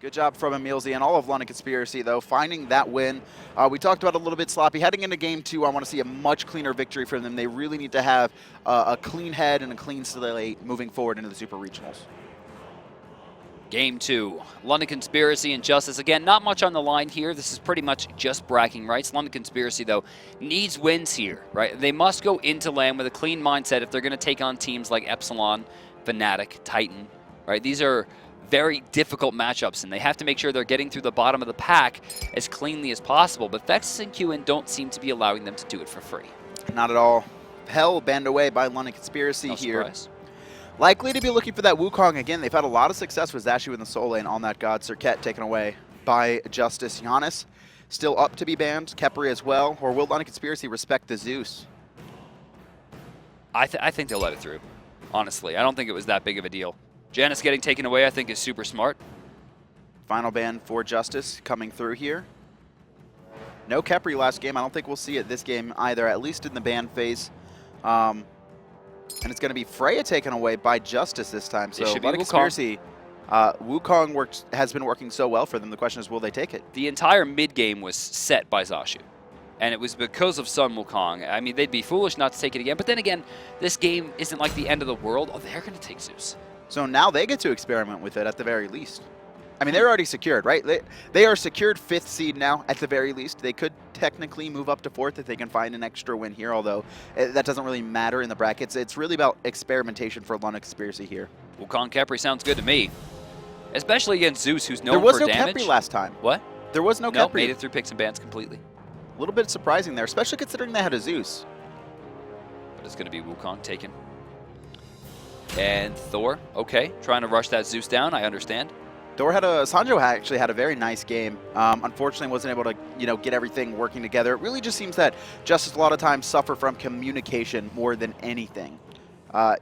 Good job from Emilzy and all of London Conspiracy, though, finding that win. We talked about it a little bit sloppy. Heading into Game 2, I want to see a much cleaner victory from them. They really need to have a clean head and a clean slate moving forward into the Super Regionals. Game 2, London Conspiracy and JusTus. Again, not much on the line here. This is pretty much just bragging rights. London Conspiracy, though, needs wins here, right? They must go into LAN with a clean mindset if they're going to take on teams like Epsilon, Fnatic, Titan, right? These are very difficult matchups, and they have to make sure they're getting through the bottom of the pack as cleanly as possible. But Fexez and Qiwen don't seem to be allowing them to do it for free. Not at all. Hell banned away by London Conspiracy No here. surprise. Likely to be looking for that Wukong again. They've had a lot of success with Zashu in the soul lane on that god. Circuit taken away by JusTus. Giannis still up to be banned. Khepri as well. Or will London Conspiracy respect the Zeus? I think they'll let it through, honestly. I don't think it was that big of a deal. Janus getting taken away, I think, is super smart. Final ban for JusTus coming through here. No Khepri last game. I don't think we'll see it this game either, at least in the ban phase. And it's going to be Freya taken away by JusTus this time. So London Conspiracy, Wukong has been working so well for them. The question is, will they take it? The entire mid game was set by Zashu. And it was because of Sun Wukong. I mean, they'd be foolish not to take it again. But then again, this game isn't like the end of the world. Oh, they're going to take Zeus. So now they get to experiment with it at the very least. I mean, they're already secured, right? They are secured 5th seed now at the very least. They could technically move up to 4th if they can find an extra win here, although that doesn't really matter in the brackets. It's really about experimentation for London Conspiracy here. Wukong Khepri sounds good to me. Especially against Zeus, who's known for damage. There was no Khepri last time. What? There was no Nope, Khepri. made it through picks and bans completely. A little bit surprising there, especially considering they had a Zeus. But it's going to be Wukong taken. And Thor, okay, trying to rush that Zeus down, I understand. Sanjo actually had a very nice game. Unfortunately, wasn't able to get everything working together. It really just seems that JusTus a lot of times suffer from communication more than anything.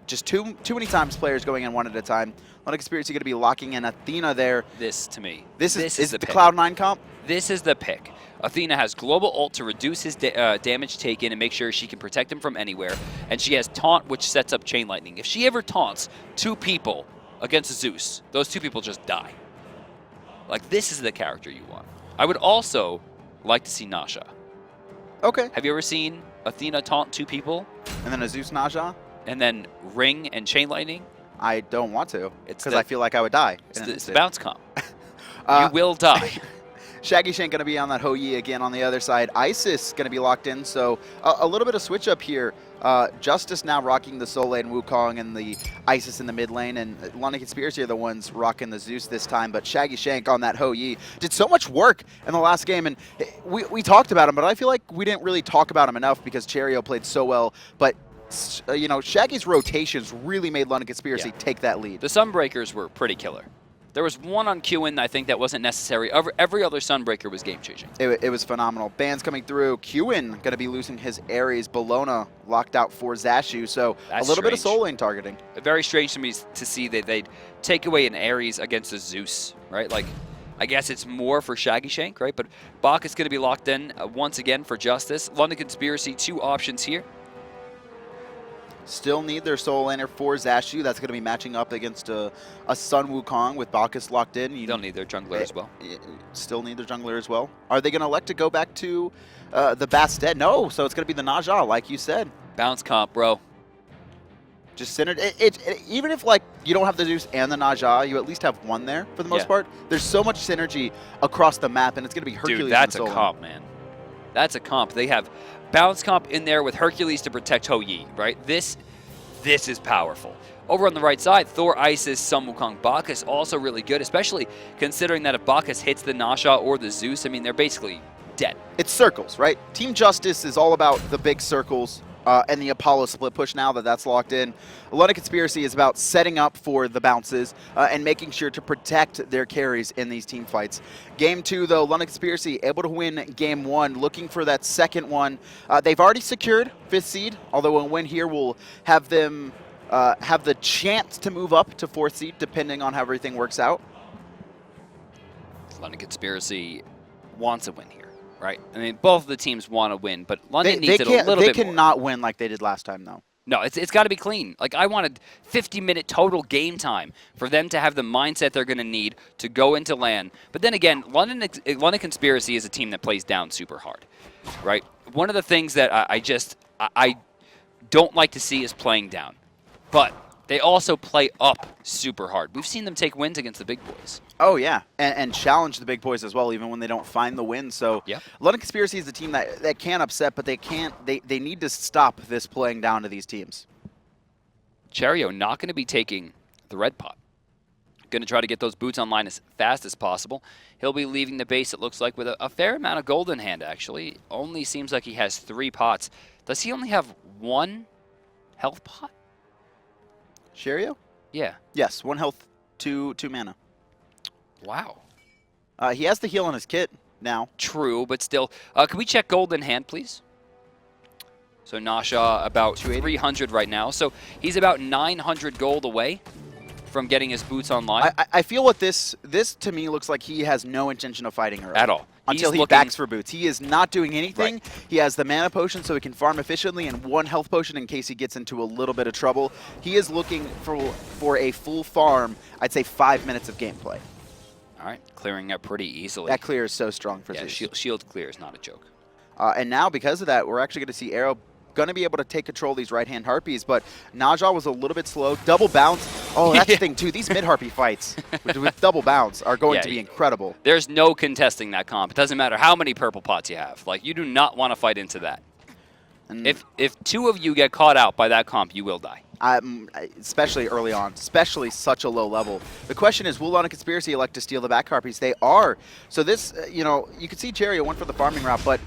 Just too many times players going in one at a time. London Conspiracy going to be locking in Athena there. This, to me, this is the Cloud9 comp? This is the pick. Athena has global ult to reduce his damage taken and make sure she can protect him from anywhere. And she has taunt, which sets up chain lightning. If she ever taunts 2 people against Zeus, those 2 people just die. Like, this is the character you want. I would also like to see Nasha. Okay. Have you ever seen Athena taunt 2 people? And then a Zeus Naja? And then ring and chain lightning? I don't want to, because I feel like I would die. It's the bounce comp. You will die. Shaggyshenk going to be on that Hou-Yi again on the other side. Isis going to be locked in, so a little bit of switch up here. JusTus now rocking the Soul Lane Wukong and the Isis in the mid lane, and London Conspiracy are the ones rocking the Zeus this time, but Shaggyshenk on that Hou-Yi did so much work in the last game, and we talked about him, but I feel like we didn't really talk about him enough because Cherryo played so well, but Shaggy's rotations really made London Conspiracy take that lead. The Sunbreakers were pretty killer. There was one on Qiwen I think that wasn't necessary. Every other Sunbreaker was game-changing. It was phenomenal. Bans coming through. Qiwen going to be losing his Ares. Bologna locked out for Zashu, so That's a little bit of strange. soul lane targeting. Very strange to me to see that they'd take away an Ares against a Zeus, right? Like, I guess it's more for Shaggyshenk, right? But Bacchus is going to be locked in once again for JusTus. London Conspiracy, 2 options here. Still need their soul laner for Zashu. That's going to be matching up against a Sun Wukong with Bacchus locked in. You don't need their jungler as well. Still need their jungler as well. Are they going to elect to go back to the Bastet? No, so it's going to be the Naja, like you said. Bounce comp, bro. Just centered. Even if you don't have the Zeus and the Naja, you at least have one there for the most part. There's so much synergy across the map, and it's going to be Hercules. Dude, that's a comp, man. That's a comp. They have bounce comp in there with Hercules to protect Hou-Yi, right? This is powerful. Over on the right side, Thor, Isis, Sun Wukong, Bacchus also really good, especially considering that if Bacchus hits the Nasha or the Zeus, I mean, they're basically dead. It's circles, right? Team JusTus is all about the big circles and the Apollo split push now that that's locked in. London Conspiracy is about setting up for the bounces and making sure to protect their carries in these team fights. Game 2, though, London Conspiracy able to win Game 1, looking for that second one. They've already secured 5th seed, although a win here will have them have the chance to move up to 4th seed, depending on how everything works out. London Conspiracy wants a win here. Right. I mean, both of the teams want to win, but London needs it a little bit more. They cannot win like they did last time, though. No, it's got to be clean. Like, I wanted 50-minute total game time for them to have the mindset they're going to need to go into LAN. But then again, London Conspiracy is a team that plays down super hard, right? One of the things that I don't like to see is playing down. But they also play up super hard. We've seen them take wins against the big boys. Oh, yeah, and challenge the big boys as well, even when they don't find the win. So yep. London Conspiracy is a team that can upset, but they need to stop this playing down to these teams. Cherryo not going to be taking the red pot. Going to try to get those boots online as fast as possible. He'll be leaving the base, it looks like, with a fair amount of gold in hand, actually. Only seems like he has 3 pots. Does he only have 1 health pot? Cherryo? Yeah. Yes, 1 health, 2 mana. Wow. He has the heal on his kit now. True, but still. Can we check gold in hand, please? So Nasha about 300 right now. So he's about 900 gold away from getting his boots online. I feel what this to me looks like he has no intention of fighting early. At all. Until he backs for boots. He is not doing anything. Right. He has the mana potion so he can farm efficiently and 1 health potion in case he gets into a little bit of trouble. He is looking for a full farm, I'd say 5 minutes of gameplay. All right, clearing up pretty easily. That clear is so strong for Zeus. Shield clear is not a joke. And now, because of that, we're actually going to see Aero going to be able to take control of these right-hand Harpies, but Naja was a little bit slow. Double bounce. Oh, that's the thing, too. These mid-Harpy fights with double bounce are going to be incredible. There's no contesting that comp. It doesn't matter how many purple pots you have. Like, you do not want to fight into that. And if 2 of you get caught out by that comp, you will die. Especially early on, especially such a low level. The question is, will London Conspiracy elect to steal the back Harpies? They are. So this, you can see Cherryo went for the farming route, but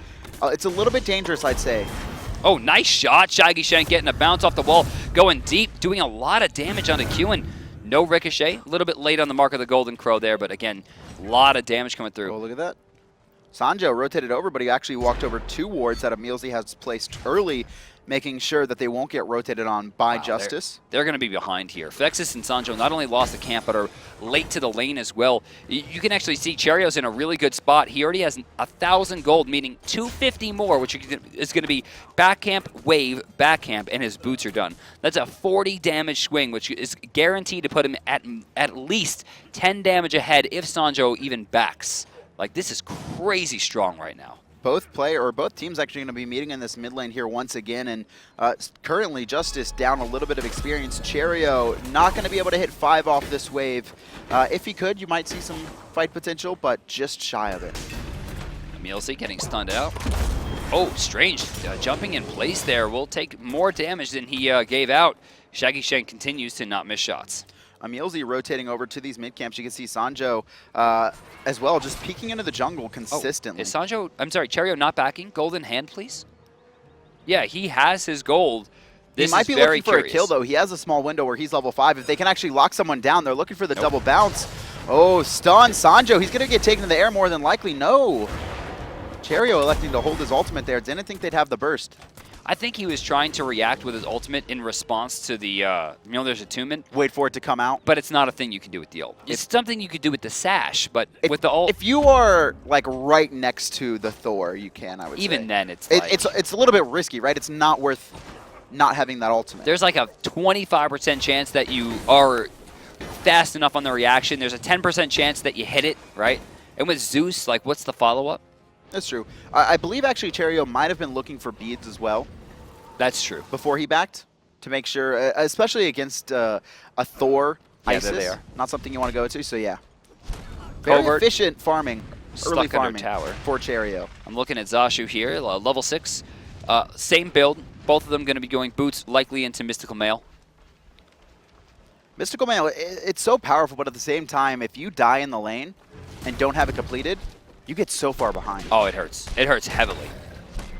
it's a little bit dangerous, I'd say. Oh, nice shot. Shaggyshenk getting a bounce off the wall, going deep, doing a lot of damage onto Qiwen. No ricochet. A little bit late on the mark of the Golden Crow there, but again, a lot of damage coming through. Oh, look at that. Sanjo rotated over, but he actually walked over 2 wards that Emilzy has placed early, making sure that they won't get rotated on by JusTus. They're going to be behind here. Fexez and Sanjo not only lost the camp, but are late to the lane as well. You can actually see Cherryo's in a really good spot. He already has 1,000 gold, meaning 250 more, which is going to be back camp, wave, back camp, and his boots are done. That's a 40 damage swing, which is guaranteed to put him at least 10 damage ahead if Sanjo even backs. Like, this is crazy strong right now. Both teams actually going to be meeting in this mid lane here once again, and currently JusTus down a little bit of experience. Cherryo not going to be able to hit 5 off this wave. If he could, you might see some fight potential, but just shy of it. Emilzy getting stunned out. Oh, strange. Jumping in place there will take more damage than he gave out. Shaggyshenk continues to not miss shots. Emilzy rotating over to these mid camps. You can see Sanjo as well, just peeking into the jungle consistently. Is Sanjo, I'm sorry, Cherryo not backing? Gold in hand, please? Yeah, he has his gold. This he might be looking for a kill, though. He has a small window where he's level 5. If they can actually lock someone down, they're looking for the double bounce. Oh, stun. Sanjo, he's going to get taken in the air more than likely. No. Cherryo electing to hold his ultimate there. Didn't think they'd have the burst. I think he was trying to react with his ultimate in response to the Mjolnir's attunement. Wait for it to come out. But it's not a thing you can do with the ult. It's something you could do with the sash, but with the ult... If you are, like, right next to the Thor, you can, I would say. Even then, it's like... It's a little bit risky, right? It's not worth not having that ultimate. There's like a 25% chance that you are fast enough on the reaction. There's a 10% chance that you hit it, right? And with Zeus, like, what's the follow-up? That's true. I believe actually Cherryo might have been looking for beads as well. That's true. Before he backed, to make sure, especially against a Thor ISIS. There they are. Not something you want to go to, so yeah. Very efficient farming, early farming tower for Cherryo. I'm looking at Zashu here, level 6. Same build. Both of them going to be going boots, likely into Mystical Mail. Mystical Mail, it's so powerful, but at the same time, if you die in the lane and don't have it completed, you get so far behind. Oh, it hurts. It hurts heavily.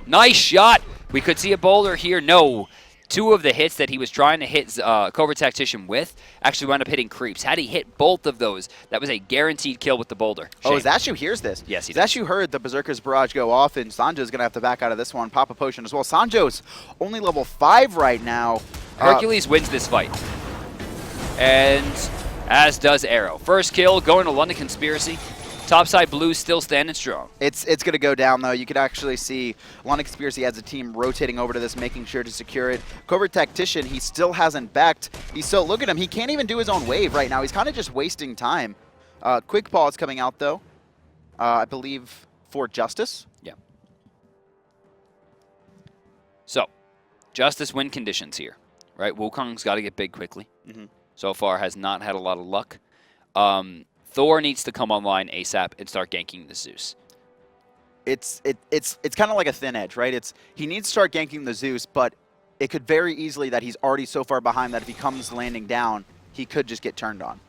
Nice shot. We could see a boulder here. No. 2 of the hits that he was trying to hit Covertactician with actually wound up hitting creeps. Had he hit both of those, that was a guaranteed kill with the boulder. Shame. Oh, Zashu hears this. Yes, he does. Zashu heard the Berserker's Barrage go off, and Sanjo's going to have to back out of this one, pop a potion as well. Sanjo's only level 5 right now. Hercules wins this fight. And as does Aero. First kill going to London Conspiracy. Topside blue still standing strong. It's going to go down, though. You could actually see London Conspiracy as a team rotating over to this, making sure to secure it. Covertactician, he still hasn't backed. Look at him. He can't even do his own wave right now. He's kind of just wasting time. Quick pause coming out, though. I believe for JusTus. Yeah. So, JusTus win conditions here, right? Wukong's got to get big quickly. So far has not had a lot of luck. Thor needs to come online ASAP and start ganking the Zeus. It's kind of like a thin edge, right? He needs to start ganking the Zeus, but it could very easily that he's already so far behind that if he comes landing down, he could just get turned on.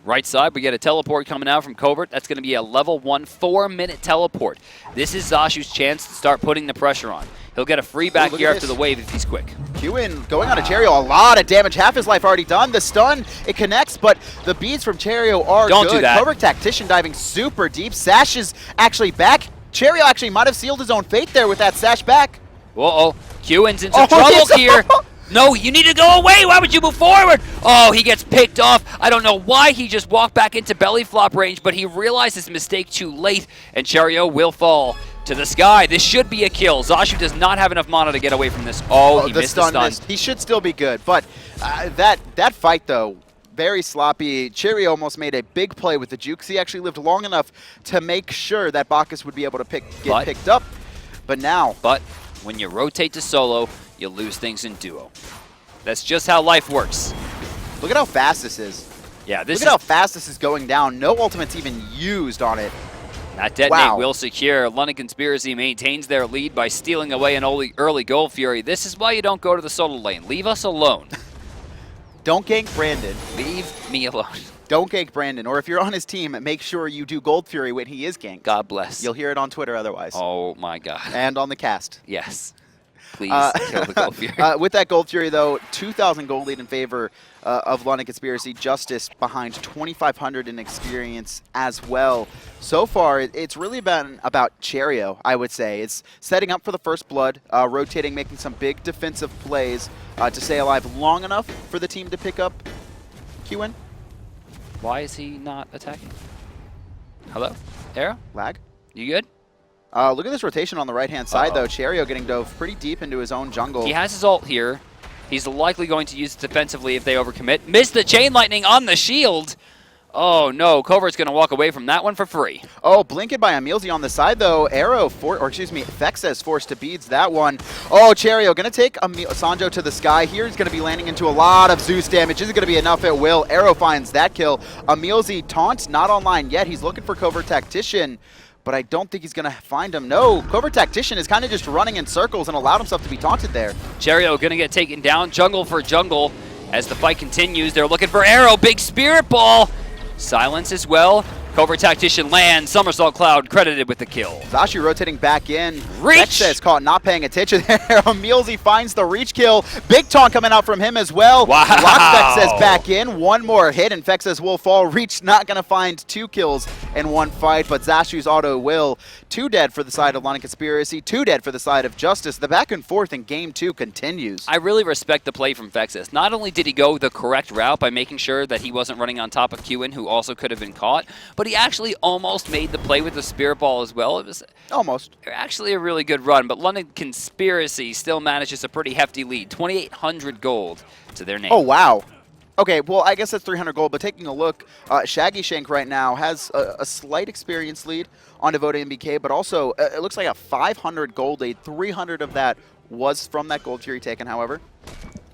Right side, we get a teleport coming out from Covert. That's going to be a level 1 4-minute teleport. This is Zashu's chance to start putting the pressure on. He'll get a free back here after the wave if he's quick. Qiwen going on to Cherryo, a lot of damage. Half his life already done. The stun, it connects, but the beads from Cherryo are Don't good. do that. Covertactician diving super deep. Sash is actually back. Cherryo actually might have sealed his own fate there with that Sash back. Uh-oh. Qiwen's in some trouble here. No, you need to go away. Why would you move forward? Oh, he gets picked off. I don't know why he just walked back into belly flop range, but he realized his mistake too late, and Cherryo will fall to the sky. This should be a kill. Zashu does not have enough mana to get away from this. Oh, he missed the stun. He should still be good, but that fight, though, very sloppy. Cherryo almost made a big play with the juke. He actually lived long enough to make sure that Bacchus would be able to get picked up, but now. But when you rotate to solo, you lose things in duo. That's just how life works. Look at how fast this is. Yeah, Look at how fast this is going down. No ultimate's even used on it. That detonate will secure. London Conspiracy maintains their lead by stealing away an early Gold Fury. This is why you don't go to the solo lane. Leave us alone. Don't gank Brandon. Leave me alone. Don't gank Brandon. Or if you're on his team, make sure you do Gold Fury when he is ganked. God bless. You'll hear it on Twitter otherwise. Oh, my God. And on the cast. Yes. Please kill the Gold Fury. With that Gold Fury, though, 2,000 gold lead in favor of London Conspiracy. JusTus behind 2,500 in experience as well. So far, it's really been about Cherryo, I would say. It's setting up for the first blood, rotating, making some big defensive plays to stay alive long enough for the team to pick up Qiwen. Why is he not attacking? Hello? Aero? Lag? You good? Look at this rotation on the right-hand side, though. Cherryo getting dove pretty deep into his own jungle. He has his ult here. He's likely going to use it defensively if they overcommit. Missed the chain lightning on the shield. Oh, no. Covert's going to walk away from that one for free. Oh, Blinking by Emilzy on the side, though. Fexez forced to beads that one. Oh, Cherryo going to take Sanjo to the sky. Here he's going to be landing into a lot of Zeus damage. Is it going to be enough? It will. Aero finds that kill. Emilzy taunt not online yet. He's looking for Covertactician, but I don't think he's going to find him. No, Covertactician is kind of just running in circles and allowed himself to be taunted there. Cherryo going to get taken down jungle for jungle as the fight continues. They're looking for Aero. Big Spirit Ball. Silence as well. Covertactician lands. Somersault Cloud credited with the kill. Zashu rotating back in. Reach! Fexez caught not paying attention there. Emilzy finds the reach kill. Big taunt coming out from him as well. Wow. Lock Fexez back in. One more hit and Fexez will fall. Reach not going to find 2 kills in one fight, but Zashu's auto will. 2 dead for the side of London Conspiracy. 2 dead for the side of JusTus. The back and forth in game 2 continues. I really respect the play from Fexez. Not only did he go the correct route by making sure that he wasn't running on top of Qiwen, who also could have been caught, but he actually almost made the play with the Spirit Ball as well. It was almost actually a really good run, but London Conspiracy still manages a pretty hefty lead. 2,800 gold to their name. Oh, wow. Okay, well, I guess that's 300 gold, but taking a look, Shaggyshenk right now has a slight experience lead on VoteNBK, but also it looks like a 500 gold lead. 300 of that was from that Gold Fury taken, however.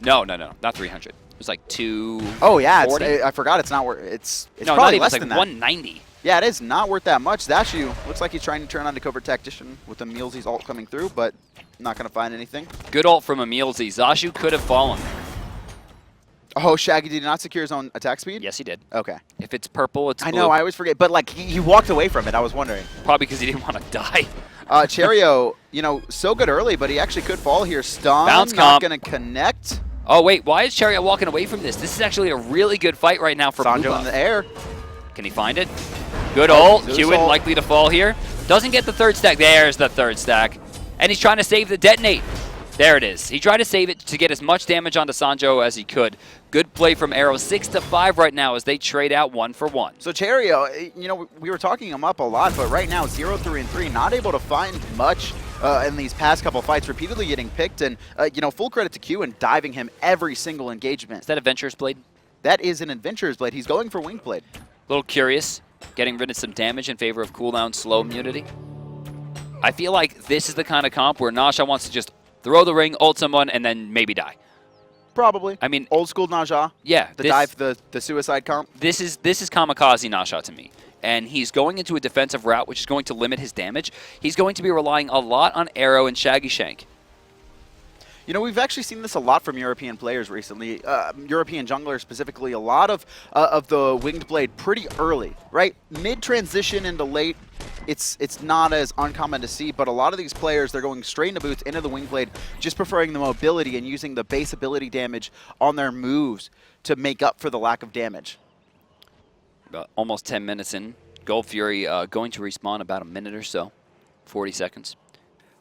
No, not 300. It was like 2. Oh yeah, I forgot. It's not worth. It's no, probably not less even, than like that. 190. Yeah, it is not worth that much. Zashu looks like he's trying to turn on to Covertactician with Emilzy's ult coming through, but not going to find anything. Good ult from Emilzy. Zashu could have fallen there. Oh, Shaggy did not secure his own attack speed? Yes, he did. Okay. If it's purple, it's blue. I know, I always forget, but like he walked away from it. I was wondering. Probably because he didn't want to die. Cherryo, so good early, but he actually could fall here. Stun, Bounce not comp. going to connect. Oh, wait, why is Cherryo walking away from this? This is actually a really good fight right now for Sanjo Blue in the air. Can he find it? Good ult. Zeus Qiwen ult. likely to fall here. Doesn't get the 3rd stack. There's the 3rd stack. And he's trying to save the detonate. There it is. He tried to save it to get as much damage onto Sanjo as he could. Good play from Aero, 6-5 right now as they trade out 1 for 1. So Cherryo, you know, we were talking him up a lot, but right now 0-3-3, not able to find much in these past couple fights, repeatedly getting picked, and you know, full credit to Qiwen diving him every single engagement. Is that Adventurer's Blade? That is an Adventurer's Blade. He's going for Winged Blade. A little curious, getting rid of some damage in favor of cooldown slow immunity. I feel like this is the kind of comp where Nasha wants to just throw the ring, ult someone, and then maybe die. Probably. I mean, old school Naja. Yeah, the dive, the suicide comp. This is kamikaze Nasha to me. And he's going into a defensive route, which is going to limit his damage. He's going to be relying a lot on Aero and Shaggyshenk. You know, we've actually seen this a lot from European players recently. European junglers specifically, a lot of the Winged Blade pretty early, right? Mid-transition into late, it's not as uncommon to see, but a lot of these players, they're going straight into boots, into the Winged Blade, just preferring the mobility and using the base ability damage on their moves to make up for the lack of damage. About almost 10 minutes in. Gold Fury going to respawn about a minute or so, 40 seconds.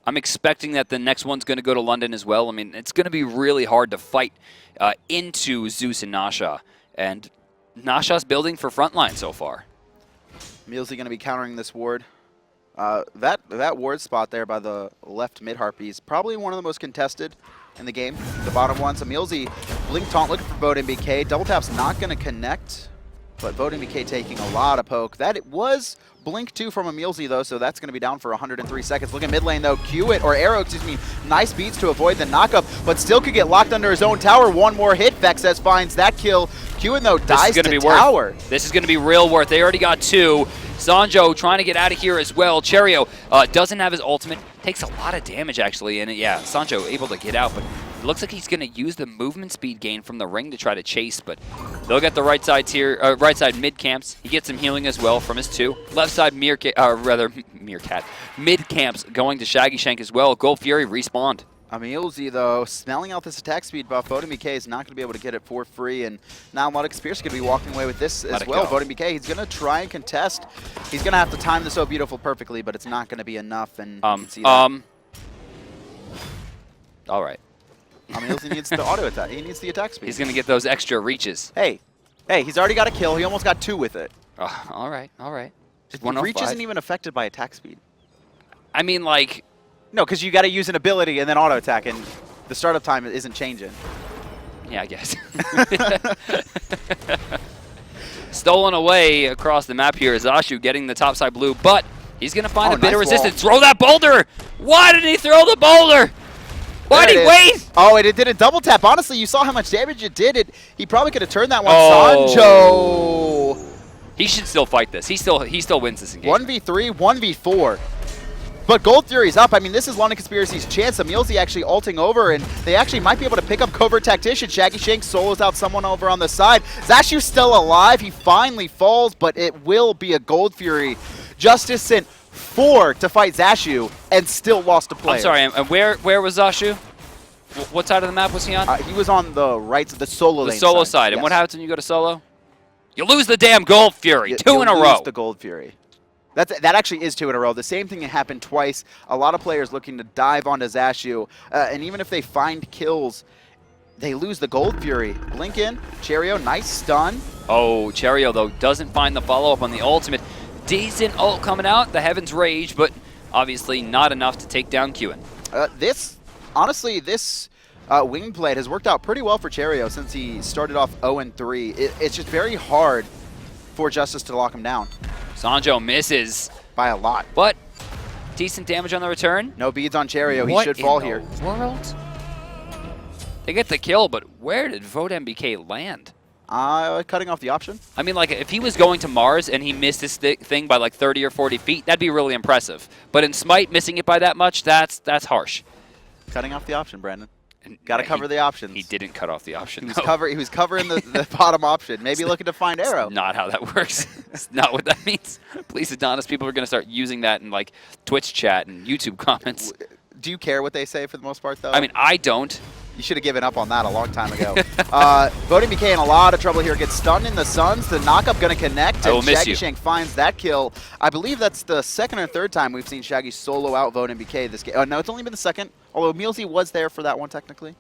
I'm expecting that the next one's going to go to London as well. I mean, it's going to be really hard to fight into Zeus and Nasha. And Nasha's building for frontline so far. Emilzy going to be countering this ward. That ward spot there by the left mid harpy is probably one of the most contested in the game. The bottom one. So Emilzy, Blink Taunt looking for VoteNBK. Double tap's not going to connect. But VoteNBK taking a lot of poke. That it was Blink 2 from Emilzy, though, so that's going to be down for 103 seconds. Look at mid lane, though. Qiwen, or Aero, excuse me, nice beats to avoid the knockup, but still could get locked under his own tower. One more hit. Fexez finds that kill. Qiwen, though, dies to tower. This is going to be real worth. They already got 2. Sanjo trying to get out of here as well. Cherryo doesn't have his ultimate. Takes a lot of damage, actually. And, yeah, Sanjo able to get out, but it looks like he's going to use the movement speed gain from the ring to try to chase, but they'll get the right side here, right side mid camps. He gets some healing as well from his 2. Left side Meerkat, mid camps going to Shaggyshenk as well. Gold Fury respawned. Emilzy, though, smelling out this attack speed buff. VoteNBK is not going to be able to get it for free, and now Spears is going to be walking away with this as well. VoteNBK, he's going to try and contest. He's going to have to time the So Beautiful perfectly, but it's not going to be enough, and you can see that. All right. Emilzy needs the auto attack. He needs the attack speed. He's going to get those extra reaches. Hey, he's already got a kill. He almost got 2 with it. All right. Reach isn't even affected by attack speed. I mean, like... No, because you got to use an ability and then auto attack, and the startup time isn't changing. Yeah, I guess. Stolen away across the map here is Zashu getting the topside blue, but he's going to find a bit of resistance. Throw that boulder! Why did he throw the boulder? Why did he wait? Oh, and it did a double tap. Honestly, you saw how much damage it did. He probably could have turned that one. Oh. Sanjo. He should still fight this. He still wins this engagement. 1v3, 1v4. But Gold Fury's up. I mean, this is London Conspiracy's chance. Emilzy actually ulting over, and they actually might be able to pick up Covertactician. Shaggyshenk solos out someone over on the side. Zashu's still alive. He finally falls, but it will be a Gold Fury. JusTus sent 4 to fight Zashu and still lost a player. I'm sorry, and where was Zashu? What side of the map was he on? He was on the right, the solo lane. The solo side. And what happens when you go to solo? You lose the damn Gold Fury. 2 in a row. Lose the Gold Fury. That actually is 2 in a row. The same thing happened twice. A lot of players looking to dive onto Zashu, and even if they find kills, they lose the Gold Fury. Blink in, Cherryo, nice stun. Oh, Cherryo, though, doesn't find the follow-up on the ultimate. Decent ult coming out, the Heaven's Rage, but obviously not enough to take down Qiwen. Honestly, this Winged Blade has worked out pretty well for Cherryo since he started off 0-3. It's just very hard for JusTus to lock him down. Sanjo misses. By a lot. But decent damage on the return. No beads on Cherryo. He should fall here. World? They get the kill, but where did VoteNBK land? Cutting off the option. I mean, like, if he was going to Mars and he missed this thing by like 30 or 40 feet, that'd be really impressive. But in Smite, missing it by that much, that's harsh. Cutting off the option, Brandon. Got to cover the options. He didn't cut off the option. He was covering the bottom option. Maybe looking to find Aero. That's not how that works. It's not what that means. Please, Adonis, people are going to start using that in like Twitch chat and YouTube comments. Do you care what they say for the most part, though? I mean, I don't. You should have given up on that a long time ago. VoteNBK in a lot of trouble here. Gets stunned in the Suns. The knockup going to connect. And Shaggyshenk finds that kill. I believe that's the 2nd or 3rd time we've seen Shaggy solo out VoteNBK this game. No, it's only been the 2nd. Although Emilzy was there for that one, technically.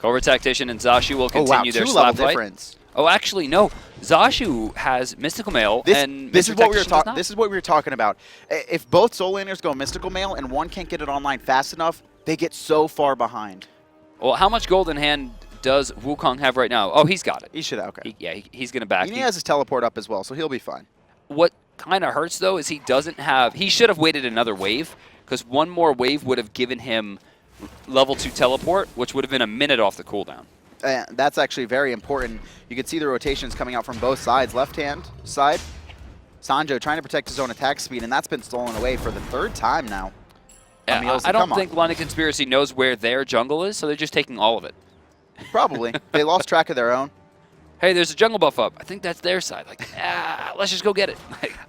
Covertactician and Zashu will Oh wow, continue their 2 slap level fight. difference. Oh, actually, no. Zashu has Mystical Mail, and this is what we were Tactician does not. This is what we were talking about. If both soul laners go Mystical Mail and one can't get it online fast enough, they get so far behind. Well, how much gold in hand does Wukong have right now? Oh, he's got it. He should have, okay. He's going to back. He has his teleport up as well, so he'll be fine. What kind of hurts, though, is he doesn't have... He should have waited another wave, because one more wave would have given him level 2 teleport, which would have been a minute off the cooldown. That's actually very important. You can see the rotations coming out from both sides. Left-hand side, Sanjo trying to protect his own attack speed, and that's been stolen away for the 3rd time now. Yeah, I don't think London Conspiracy knows where their jungle is, so they're just taking all of it. Probably. They lost track of their own. Hey, there's a jungle buff up. I think that's their side. Like, let's just go get it.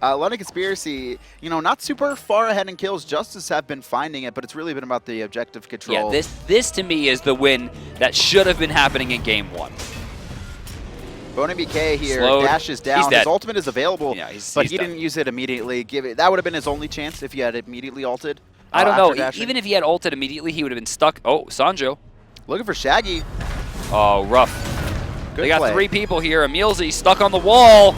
London Conspiracy, you know, not super far ahead in kills. JusTus have been finding it, but it's really been about the objective control. Yeah, this to me is the win that should have been happening in game 1. VoteNBK here Slowed. dashes down. His ultimate is available, Yeah, but he's he done. didn't use it immediately. That would have been his only chance if he had immediately ulted. I don't know. dashing. Even if he had ulted immediately, he would have been stuck. Oh, Sanjo. Looking for Shaggy. Oh, rough. Good They got play. 3 people here. Emilzy stuck on the wall.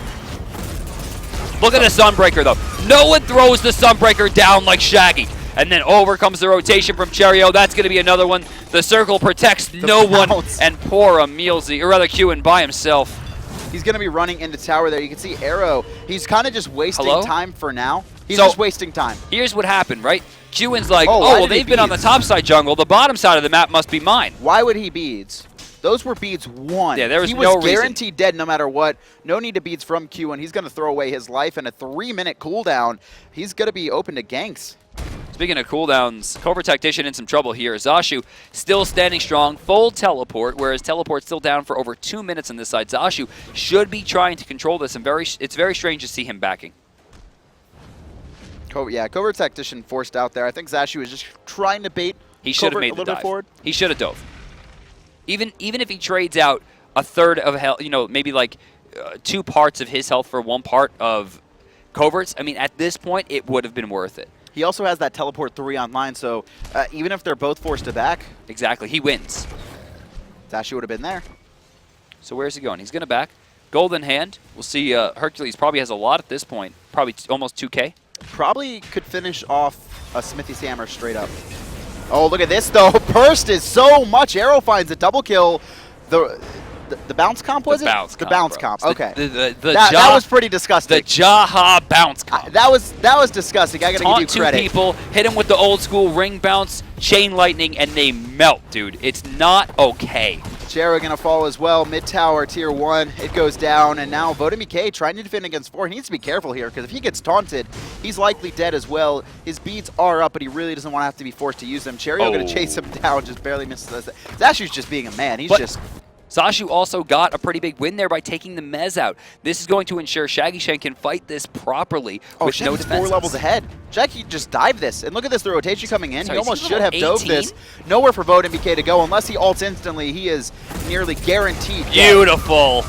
Look at the Sunbreaker, though. No one throws the Sunbreaker down like Shaggy. And then over comes the rotation from Cherryo. That's going to be another one. The circle protects no one. And poor Emilzy, or rather Qiwen by himself. He's going to be running into tower there. You can see Aero. He's kind of just wasting time for now. He's just wasting time. Here's what happened, right? Qiwen's like, why well, did he they've been on the beads? top side jungle. The bottom side of the map must be mine. Why would he beads? Those were beads 1. Yeah, there was he no was reason. guaranteed dead no matter what. No need to beads from Qiwen. He's going to throw away his life and a 3-minute cooldown. He's going to be open to ganks. Speaking of cooldowns, Covertactician in some trouble here. Zashu still standing strong, full teleport, whereas teleport's still down for over 2 minutes on this side. Zashu should be trying to control this, and it's very strange to see him backing. Yeah, Covertactician forced out there. I think Zashu was just trying to bait. He should have made the dive. He should have dove. Even if he trades out a third of health, you know, maybe like 2 parts of his health for 1 part of Covert's, I mean, at this point, it would have been worth it. He also has that teleport 3 online, so even if they're both forced to back, Exactly, he wins. Zashu would have been there. So where's he going? He's going to back. Golden hand. We'll see. Hercules probably has a lot at this point. Probably almost 2K. Probably could finish off a Smithy's Hammer straight up. Oh, look at this, though. Burst is so much. Arrow finds a double kill. The bounce comp, was it? The bounce comp, okay. That was pretty disgusting. The Jaha bounce comp. That was disgusting. I got to give you Taunt credit. 2 people, hit him with the old school ring bounce, chain lightning, and they melt, dude. It's not okay. Cherryo going to fall as well. Mid-tower, tier 1. It goes down, and now VoteNBK trying to defend against 4. He needs to be careful here, because if he gets taunted, he's likely dead as well. His beads are up, but he really doesn't want to have to be forced to use them. Cherryo going to chase him down, just barely misses. Zashu's just being a man. He's just... Zashu also got a pretty big win there by taking the Mez out. This is going to ensure Shaggyshenk can fight this properly with no defenses. 4 levels ahead. Jackie just dived this. And look at this, the rotation coming in. Sorry, he almost is he should have level dove this. Nowhere for VoteNBK to go. Unless he ults instantly, he is nearly guaranteed. Beautiful.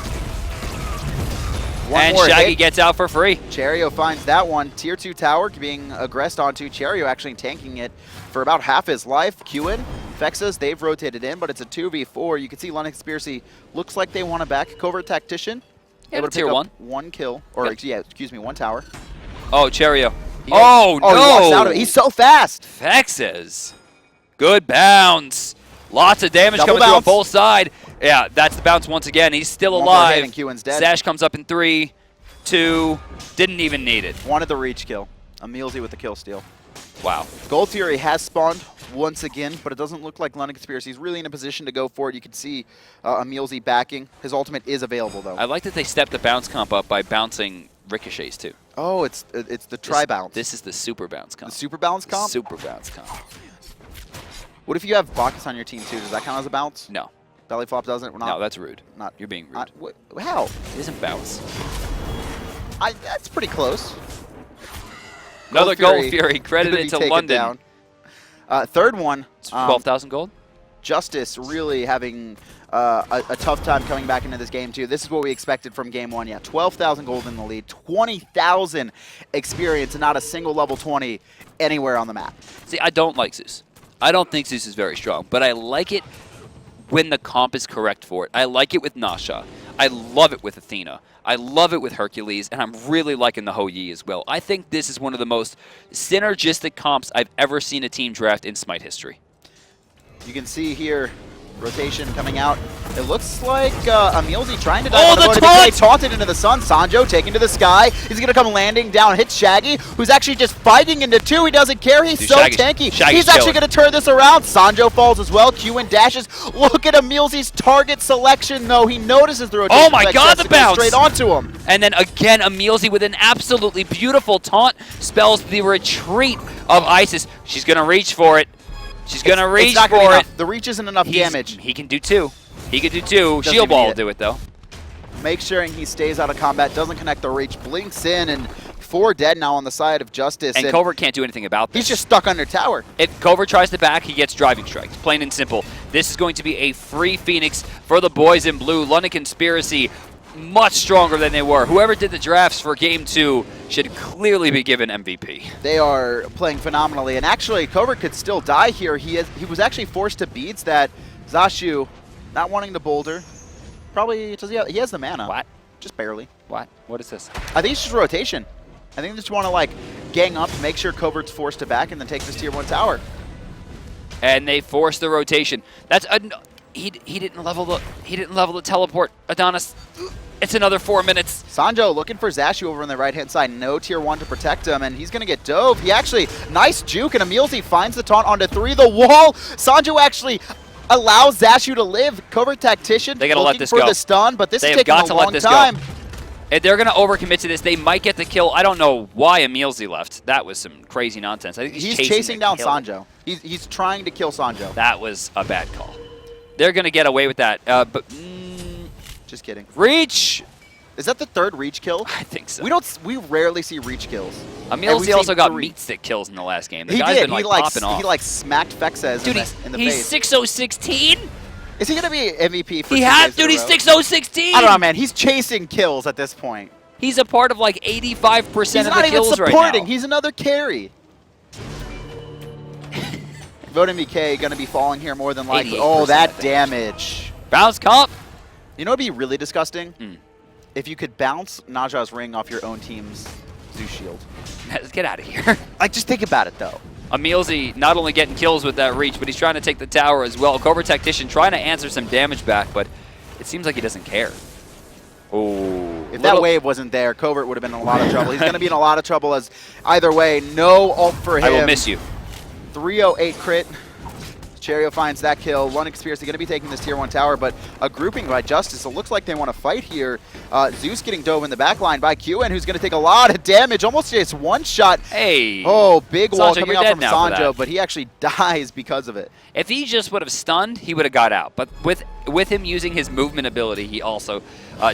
One and Shaggy gets out for free. Cherryo finds that one. Tier 2 tower being aggressed onto. Cherryo actually tanking it for about half his life. Qiwen, Fexez, they've rotated in, but it's a 2v4. You can see London Conspiracy looks like they want to back Covertactician. Yeah, Able to tier pick 1. up 1 kill. Or, yeah, excuse me, 1 tower. Oh, Cherryo. He no! He walks out of it. He's so fast. Fexez. Good bounce. Lots of damage Double coming through on bounce. both sides. Yeah, that's the bounce once again. He's still One more hit alive. and Qiwen's dead. Zash comes up in 3, 2. Didn't even need it. Wanted the reach kill. Emilzy with the kill steal. Wow. Gold Fury has spawned once again, but it doesn't look like London Conspiracy is really in a position to go for it. You can see Emilzy backing. His ultimate is available, though. I like that they stepped the bounce comp up by bouncing ricochets, too. Oh, it's the tri-bounce. This is the super bounce comp. The super bounce comp? Super bounce comp. What if you have Bacchus on your team, too? Does that count as a bounce? No. Belly flop doesn't? We're not, No, that's rude. Not, You're being rude. How? It isn't bounce. That's pretty close. Another Gold Fury credited to London. Third one. 12,000 gold? JusTus really having a tough time coming back into this game, too. This is what we expected from game 1. Yeah, 12,000 gold in the lead, 20,000 experience, and not a single level 20 anywhere on the map. See, I don't like Zeus. I don't think Zeus is very strong, but I like it when the comp is correct for it. I like it with Nasha. I love it with Athena. I love it with Hercules, and I'm really liking the Hou-Yi as well. I think this is one of the most synergistic comps I've ever seen a team draft in Smite history. You can see here, rotation coming out. It looks like Emilzy trying to dive on the taunt! Taunted into the sun. Sanjo taking to the sky. He's going to come landing down, hit Shaggy, who's actually just fighting into two. He doesn't care. He's so tanky. He's actually going to turn this around. Sanjo falls as well. Qiwen dashes. Look at Emilzy's target selection, though. He notices the rotation. Oh my god, the bounce! Straight onto him. And then again, Emilzy with an absolutely beautiful taunt spells the retreat of Isis. She's going to reach for it. She's going to reach for it. The reach isn't enough damage. He can do two. He can do two. Shield Ball will do it, though. Make sure he stays out of combat, doesn't connect the reach, blinks in, and 4 dead now on the side of JusTus. And Covert can't do anything about this. He's just stuck under tower. If Covert tries to back, he gets driving strikes. Plain and simple. This is going to be a free Phoenix for the boys in blue. London Conspiracy, much stronger than they were. Whoever did the drafts for Game 2 should clearly be given MVP. They are playing phenomenally, and actually, Covert could still die here. He was actually forced to beads that Zashu, not wanting to boulder. Probably, he has the mana. What? Just barely. What? What is this? I think it's just rotation. I think they just want to, like, gang up, make sure Covert's forced to back, and then take this tier 1 tower. And they force the rotation. That's he didn't level the teleport. Adonis. It's another 4 minutes. Sanjo looking for Zashu over on the right-hand side. No tier 1 to protect him, and he's going to get dove. He actually, nice juke, and Emilzy finds the taunt onto 3. The wall. Sanjo actually allows Zashu to live. Covertactician they gotta let this for go. The stun, but this is taking a long time. If they're going to overcommit to this, they might get the kill. I don't know why Emilzy left. That was some crazy nonsense. I think he's chasing down Sanjo. He's trying to kill Sanjo. That was a bad call. They're going to get away with that, but... Just kidding. Reach! Is that the 3rd reach kill? I think so. We rarely see reach kills. Emilzy also got meat stick kills in the last game. The guy's been popping off. He like smacked Fexez in the face. He's 6-0-16? Is he gonna be MVP for dude, he's 6-0-16! I don't know, man. He's chasing kills at this point. He's a part of like 85% of the kills right now. He's not even supporting. He's another carry. VoteNBK gonna be falling here more than likely. Oh, that damage. Bounce comp. You know what'd be really disgusting? If you could bounce Naja's ring off your own team's Zeus shield. Let's get out of here. Like, just think about it, though. Emilzy not only getting kills with that reach, but he's trying to take the tower as well. Covertactician trying to answer some damage back, but it seems like he doesn't care. Oh. If that wave wasn't there, Covert would have been in a lot of trouble. He's going to be in a lot of trouble as either way, no ult for him. I will miss you. 308 crit. Cherryo finds that kill. London Conspiracy going to be taking this tier 1 tower, but a grouping by JusTus. It looks like they want to fight here. Zeus getting dove in the back line by Qiwen, who's going to take a lot of damage. Almost just one shot. Hey. Oh, big wall Sanjo, coming out from Sanjo, but he actually dies because of it. If he just would have stunned, he would have got out. But with him using his movement ability, he also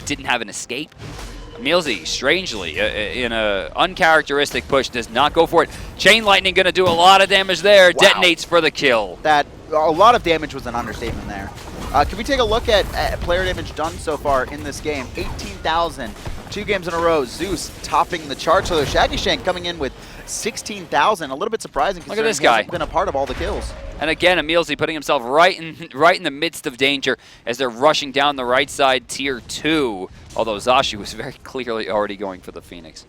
didn't have an escape. Emilzy, strangely, in an uncharacteristic push, does not go for it. Chain Lightning going to do a lot of damage there. Wow. Detonates for the kill. A lot of damage was an understatement there. Can we take a look at player damage done so far in this game? 18,000. 2 games in a row. Zeus topping the charts. So Shaggyshenk coming in with 16,000. A little bit surprising considering he hasn't been a part of all the kills. And again, Emilzy putting himself right in the midst of danger as they're rushing down the right side, tier 2. Although Zashu was very clearly already going for the Phoenix.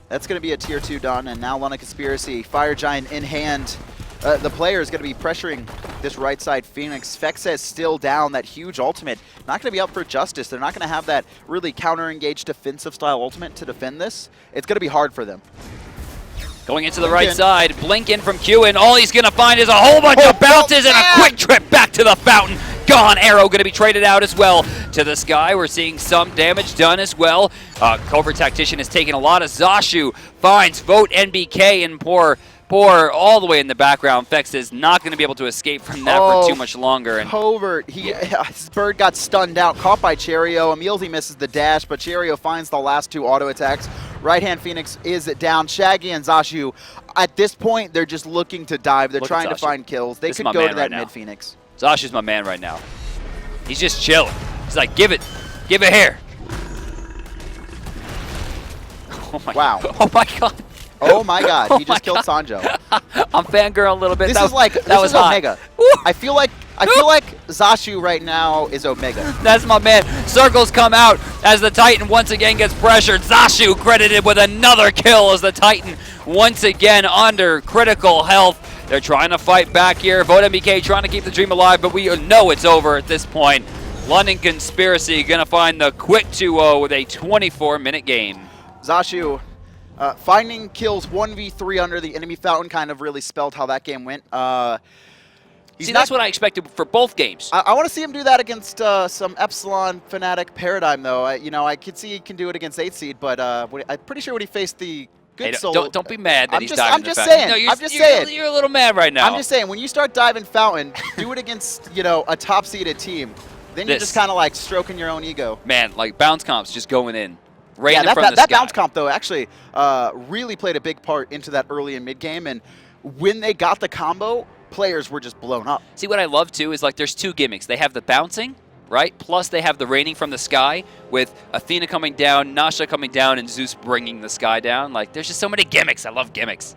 That's going to be a tier 2 done, and now London Conspiracy, Fire Giant in hand. The player is going to be pressuring this right side Phoenix. Fexez still down, that huge ultimate. Not going to be up for JusTus. They're not going to have that really counter-engaged defensive style ultimate to defend this. It's going to be hard for them. Going into the right side, blink in from Qiwen. All he's going to find is a whole bunch of bounces and a quick trip back to the fountain. Gone. Aero going to be traded out as well to the sky. We're seeing some damage done as well. Covertactician is taking a lot of Zashu. Finds VoteNBK and poor all the way in the background. Fex is not going to be able to escape from that for too much longer. And Covert, his bird got stunned out, caught by Cherryo. Emilzy misses the dash, but Cherryo finds the last 2 auto attacks. Right-hand Phoenix is down. Shaggy and Zashu, at this point, they're just looking to dive. They're trying to find kills. They could go to that mid-Phoenix. Zashu's my man right now. He's just chilling. He's like, give it here. Oh my God. Oh my God. Oh my God, he just killed Sanjo. I'm fangirling a little bit. This is Omega. I feel like Zashu right now is Omega. That's my man. Circles come out as the Titan once again gets pressured. Zashu credited with another kill as the Titan once again under critical health. They're trying to fight back here. VoteNBK trying to keep the dream alive, but we know it's over at this point. London Conspiracy gonna find the quick 2-0 with a 24-minute game. Zashu finding kills 1v3 under the enemy fountain kind of really spelled how that game went. That's what I expected for both games. I want to see him do that against some Epsilon Fnatic Paradigm, though. I could see he can do it against 8 seed, but I'm pretty sure when he faced the good soul. Don't be mad that he's diving I'm just saying. No, I'm just saying. You're a little mad right now. I'm just saying, when you start diving fountain, do it against a top-seeded team. Then you're just kind of like stroking your own ego. Man, like bounce comps just going in. Right in that sky. bounce comp, though, actually really played a big part into that early and mid-game. And when they got the combo, players were just blown up. See, what I love, too, is like there's two gimmicks. They have the bouncing, right? Plus they have the raining from the sky with Athena coming down, Nasha coming down, and Zeus bringing the sky down. Like, there's just so many gimmicks. I love gimmicks.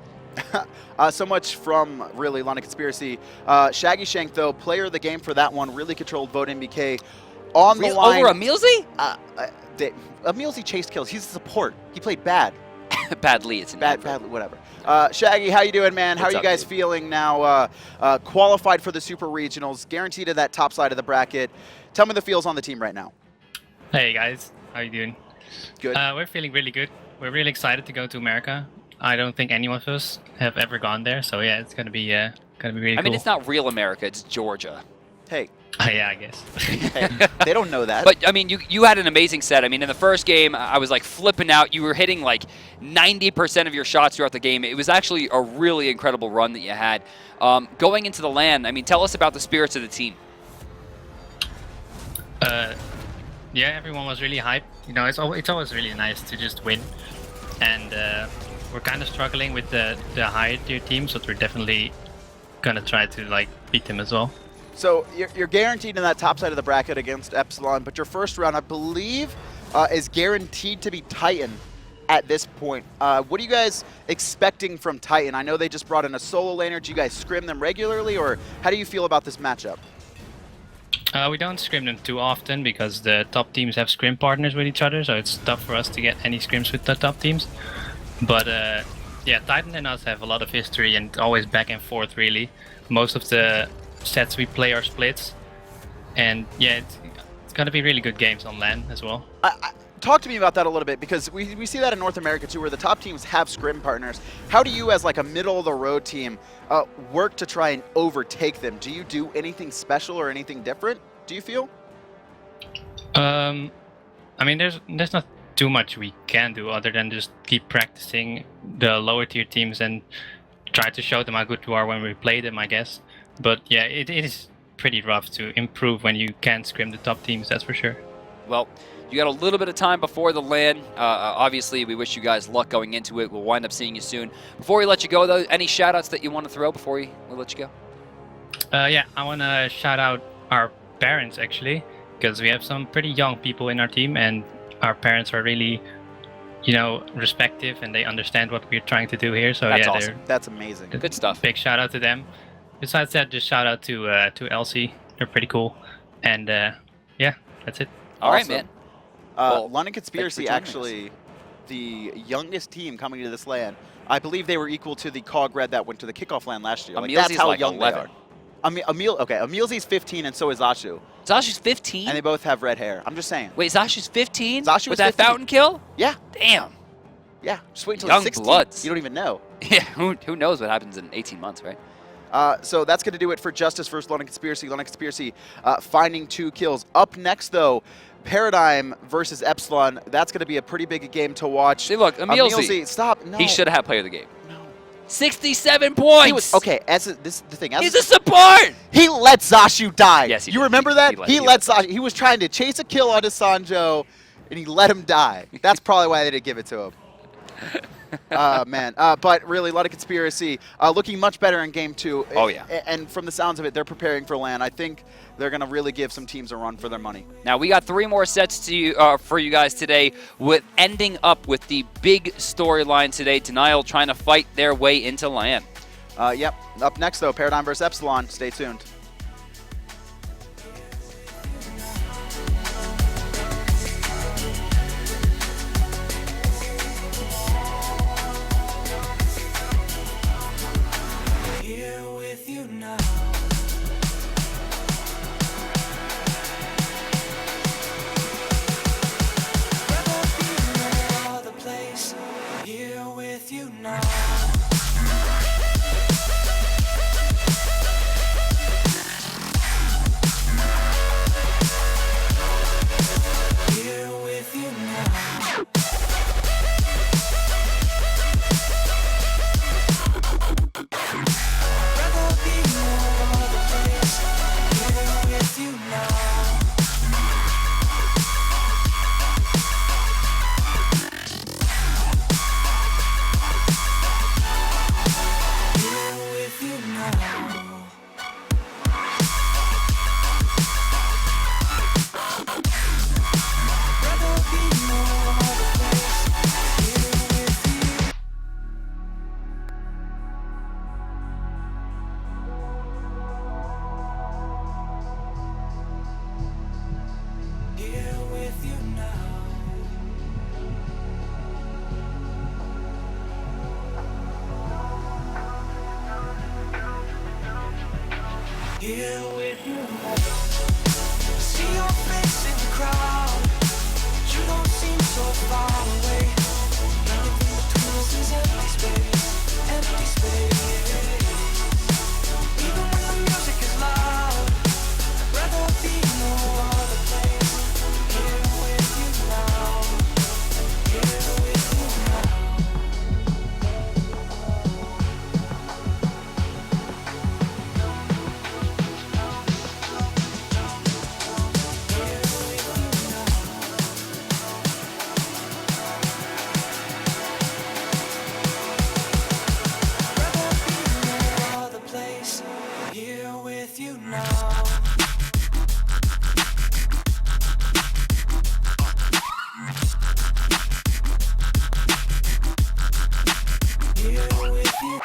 So much from, really, London Conspiracy. Shaggyshenk, though, player of the game for that one, really controlled VoteNBK on the line. Over Emilzy? Emilzy chased kills. He's a support. He played bad. Badly, it's badly, whatever. Shaggy, how you doing, man? How are you guys feeling now? Qualified for the Super Regionals, guaranteed to that top side of the bracket. Tell me the feels on the team right now. Hey guys, how you doing? Good. We're feeling really good. We're really excited to go to America. I don't think any of us have ever gone there, so yeah, it's gonna be really cool. I mean, it's not real America; it's Georgia. Hey. Yeah, I guess. Hey, they don't know that. But, I mean, you had an amazing set. I mean, in the first game, I was, like, flipping out. You were hitting, like, 90% of your shots throughout the game. It was actually a really incredible run that you had. Going into the LAN, I mean, tell us about the spirits of the team. Yeah, everyone was really hyped. It's always really nice to just win. And we're kind of struggling with the higher tier teams, but we're definitely going to try to, like, beat them as well. So you're guaranteed in that top side of the bracket against Epsilon, but your first round, I believe, is guaranteed to be Titan at this point. What are you guys expecting from Titan? I know they just brought in a solo laner. Do you guys scrim them regularly, or how do you feel about this matchup? We don't scrim them too often because the top teams have scrim partners with each other, so it's tough for us to get any scrims with the top teams. But yeah, Titan and us have a lot of history and always back and forth, really. Most of the sets we play are splits, and yeah, it's gonna be really good games on LAN as well. Talk to me about that a little bit, because we see that in North America too, where the top teams have scrim partners. How do you, as like a middle of the road team, work to try and overtake them? Do you do anything special or anything different, do you feel? I mean, there's not too much we can do other than just keep practicing the lower tier teams and try to show them how good we are when we play them, I guess. But yeah, it is pretty rough to improve when you can't scrim the top teams, that's for sure. Well, you got a little bit of time before the LAN. Obviously, we wish you guys luck going into it. We'll wind up seeing you soon. Before we let you go, though, any shout-outs that you want to throw before we let you go? Yeah, I want to shout out our parents, actually, because we have some pretty young people in our team, and our parents are really, respective, and they understand what we're trying to do here. So that's yeah, awesome. That's amazing. Good stuff. Big shout out to them. Besides that, just shout out to LC. They're pretty cool. And yeah, that's it. All right, man. Well, London Conspiracy, actually, the youngest team coming to this LAN. I believe they were equal to the COG Red that went to the kickoff LAN last year. That's how like young 11. they are. Emilzy's 15 and so is Zashu. Zashu's 15? And they both have red hair. I'm just saying. Wait, Zashu's 15? Zashu with that 15. fountain kill? Yeah. Damn. Yeah. Just wait until Young he's 16. bloods. You don't even know. Yeah, who knows what happens in 18 months, right? So that's going to do it for JusTus versus London Conspiracy. London Conspiracy finding 2 kills. Up next, though, Paradigm versus Epsilon. That's going to be a pretty big game to watch. See, look, Emilzy. Stop. No. He should have had player of the game. No. 67 points. He was, okay, this is the thing. He's a support. He let Zashu die. Yes, he You did. remember that? He let Zashu. He was trying to chase a kill onto Sanjo, and he let him die. That's probably why they didn't give it to him. Man. But really, a lot of Conspiracy looking much better in Game 2. Oh, yeah. And from the sounds of it, they're preparing for LAN. I think they're going to really give some teams a run for their money. Now, we got 3 more sets to for you guys today, with ending up with the big storyline today. Denial trying to fight their way into LAN. Yep. Up next, though, Paradigm versus Epsilon. Stay tuned. here with you. See your face in the crowd, but you don't seem so far away. Everything between us is empty space, empty space. Even when the music is loud, I'd rather be no other place. Here with you now, here with you now. Here with you now. Here with you.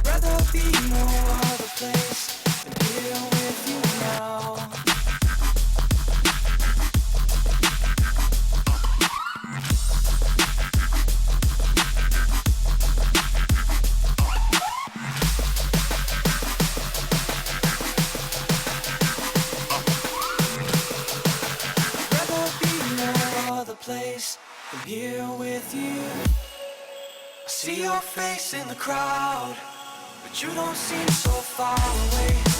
Rather be no other place than here with you now. Place than here with you. I see your face in the crowd, but you don't seem so far away.